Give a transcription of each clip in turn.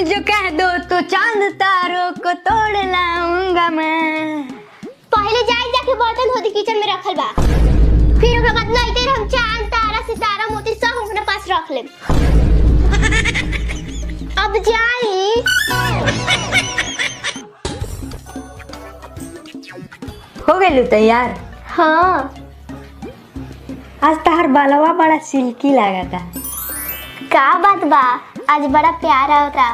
मुझे कह दो तो चांद तारों को तोड़ लाऊंगा मैं। पहले जाके बर्तन धोती किचन में रखल बा, फिर ओकरा बाद नइते हम चांद तारा सितारा मोती सब अपने पास रख लेब। अब जाई। हो गइलू तैयार? हाँ। आज तहार बालवा बड़ा सिल्की लागता। का बात बा, आज बड़ा प्यारा होता।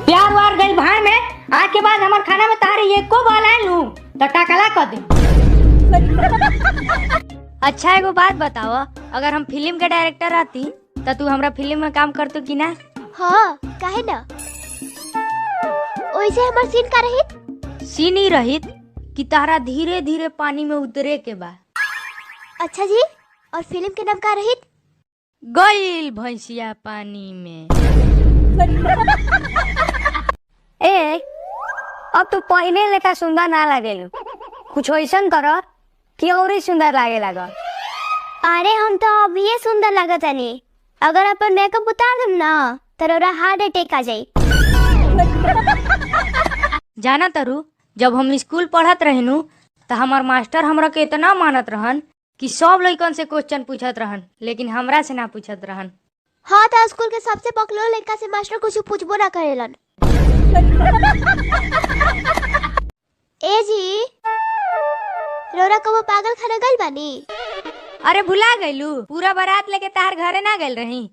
प्यार वार गइल भाड़ में, आज के बाद हमार खाना में तारे एको बाल आए लू तो टकला कर दे। अच्छा एगो बात बताओ, अगर हम फिल्म के डायरेक्टर रहती तो तू हमरा फिल्म में काम करतू कि ना? हाँ, काहे ना। ओइसे हमार सीन का रहित? सीन ही रहित कि तारा धीरे धीरे पानी में उतरे के बा। अच्छा जी, और फिल्म के नाम का रहित? गइल भैंसिया पानी में। ए, अब तू पहले लेखा सुंदर ना लागेलू, कुछ ऐसा करो कि और ही सुंदर लागे लगा। अरे हम तो अभी ये सुंदर लगत नहीं, अगर अपन मेकअप उतार देम ना तो तोरा हार्ट अटैक आ जाई। जाना तरु, जब हम स्कूल पढ़त रहनू तो हमार मास्टर हमरा के इतना मानत रहन कि सब लड़कन से क्वेश्चन पूछत रहन, लेकिन हमरा से ना पूछत रहन। हाँ, तो स्कूल के सबसे पकलो लड़का से मास्टर कुछ पूछबो ना करेलन। ए जी, रोरा कबो पागल खाना गइल बानी? अरे भुला गइलू, पूरा बारात लेके तार घरे ना गइल रही।